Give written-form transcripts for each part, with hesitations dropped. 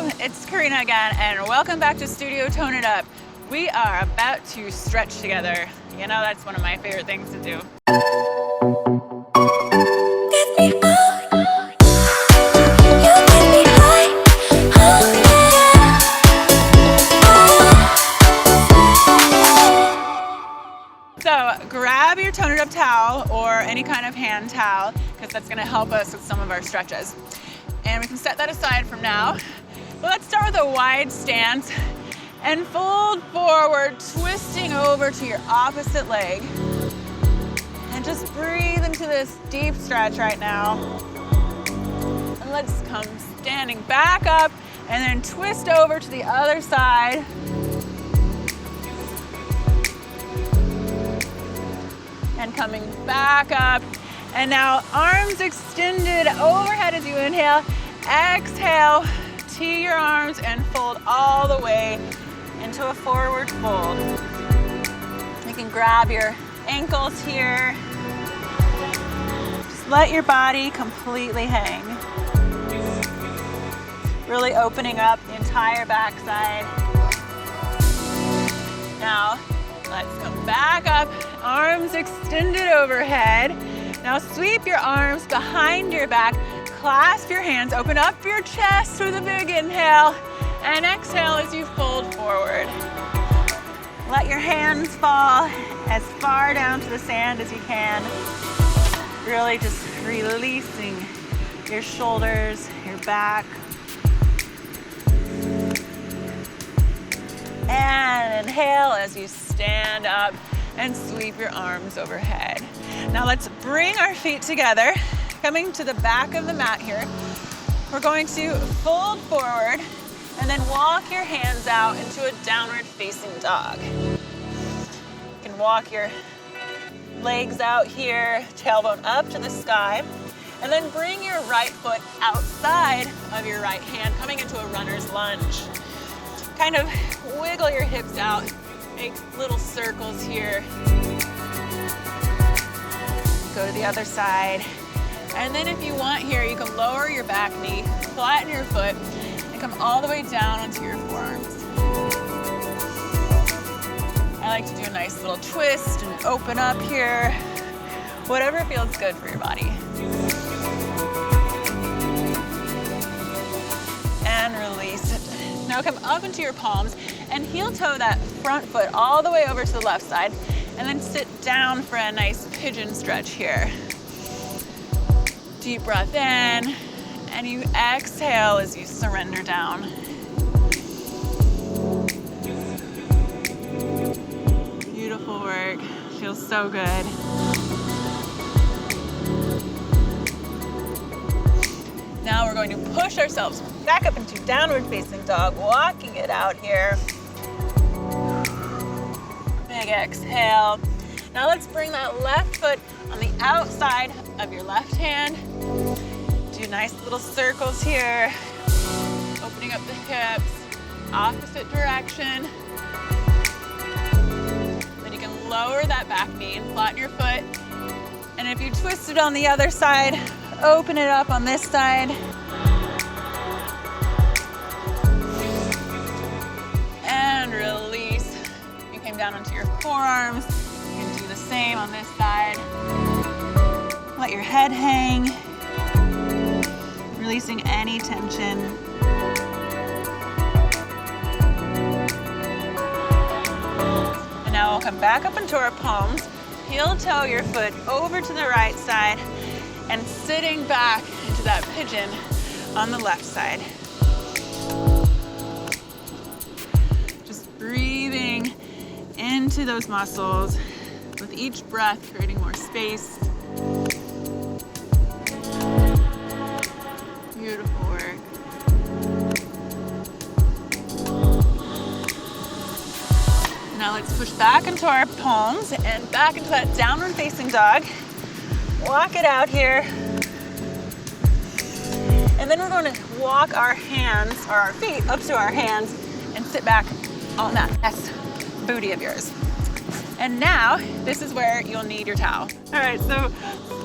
Hello, it's Karina again, and welcome back to Studio Tone It Up. We are about to stretch together. You know, that's one of my favorite things to do. So grab your Tone It Up towel or any kind of hand towel, because that's going to help us with some of our stretches. And we can set that aside from now. But let's start with a wide stance and fold forward, twisting over to your opposite leg. And just breathe into this deep stretch right now. And let's come standing back up and then twist over to the other side. And coming back up. And now arms extended overhead as you inhale. Exhale, tee your arms and fold all the way into a forward fold. You can grab your ankles here. Just let your body completely hang. Really opening up the entire backside. Now, let's come back up, arms extended overhead. Now sweep your arms behind your back, clasp your hands, open up your chest with a big inhale, and exhale as you fold forward. Let your hands fall as far down to the sand as you can. Really just releasing your shoulders, your back. And inhale as you stand up and sweep your arms overhead. Now let's bring our feet together, coming to the back of the mat here. We're going to fold forward and then walk your hands out into a downward facing dog. You can walk your legs out here, tailbone up to the sky, and then bring your right foot outside of your right hand, coming into a runner's lunge. Kind of wiggle your hips out, make little circles here. Go to the other side. And then if you want here, you can lower your back knee, flatten your foot, and come all the way down onto your forearms. I like to do a nice little twist and open up here. Whatever feels good for your body. And release it. Now come up into your palms and heel toe that front foot all the way over to the left side, and then sit down for a nice pigeon stretch here. Deep breath in, and you exhale as you surrender down. Beautiful work, feels so good. Now we're going to push ourselves back up into downward facing dog, walking it out here. Big exhale. Now let's bring that left foot on the outside of your left hand. Do nice little circles here. Opening up the hips, opposite direction. Then you can lower that back knee and flatten your foot. And if you twist it on the other side, open it up on this side. And release. You came down onto your forearms. You can do the same on this side. Let your head hang, releasing any tension. And now we'll come back up into our palms, heel toe your foot over to the right side, and sitting back into that pigeon on the left side. Just breathing into those muscles, with each breath creating more space. Beautiful work. Now let's push back into our palms and back into that downward facing dog. Walk it out here. And then we're going to walk our hands, or our feet, up to our hands and sit back on that nice booty of yours. And now, this is where you'll need your towel. All right, so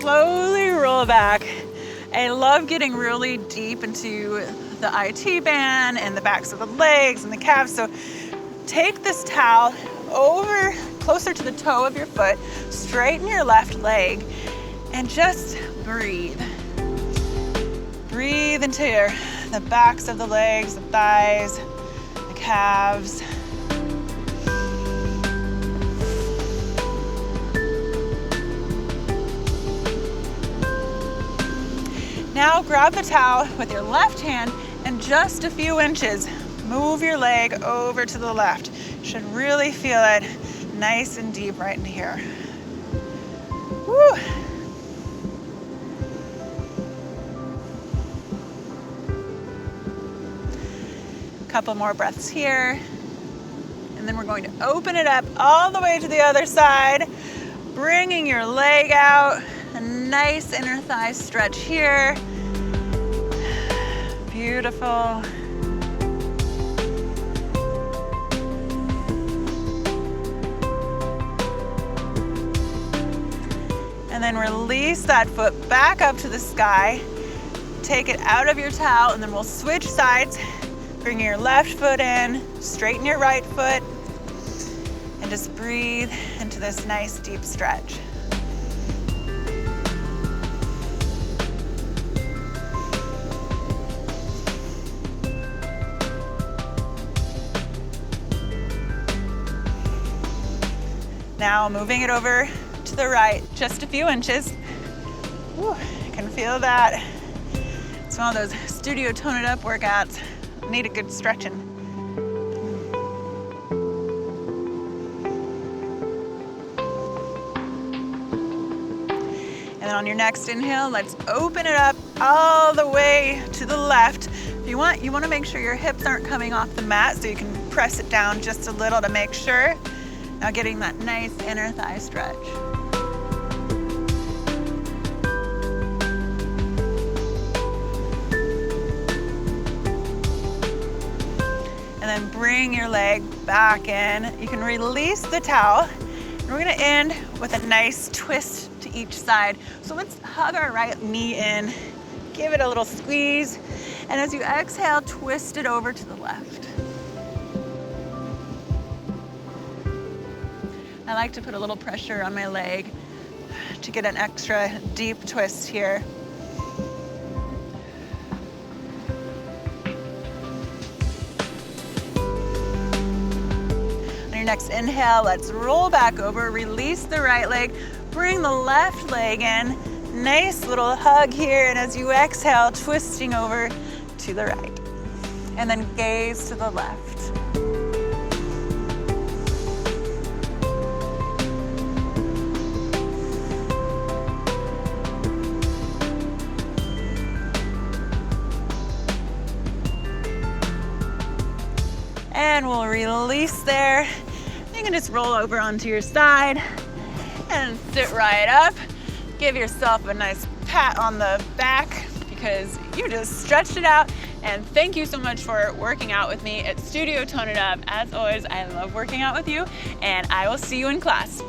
slowly roll back I love getting really deep into the IT band and the backs of the legs and the calves. So take this towel over closer to the toe of your foot, straighten your left leg, and just breathe. Breathe into the backs of the legs, the thighs, the calves. Now grab the towel with your left hand and just a few inches, move your leg over to the left. You should really feel it nice and deep right in here. Woo. Couple more breaths here. And then we're going to open it up all the way to the other side, bringing your leg out. A nice inner thigh stretch here. Beautiful. And then release that foot back up to the sky. Take it out of your towel, and then we'll switch sides. Bring your left foot in, straighten your right foot, and just breathe into this nice deep stretch. Now moving it over to the right, just a few inches. Whew, I can feel that. It's one of those studio tone it up workouts. Need a good stretching. And then on your next inhale, let's open it up all the way to the left. If you want to make sure your hips aren't coming off the mat, so you can press it down just a little to make sure. Now getting that nice inner thigh stretch. And then bring your leg back in. You can release the towel. And we're gonna end with a nice twist to each side. So let's hug our right knee in, give it a little squeeze. And as you exhale, twist it over to the left. I like to put a little pressure on my leg to get an extra deep twist here. On your next inhale, let's roll back over, release the right leg, bring the left leg in, nice little hug here, and as you exhale, twisting over to the right. And then gaze to the left. And we'll release there. You can just roll over onto your side and sit right up. Give yourself a nice pat on the back because you just stretched it out. And thank you so much for working out with me at Studio Tone It Up. As always, I love working out with you, and I will see you in class.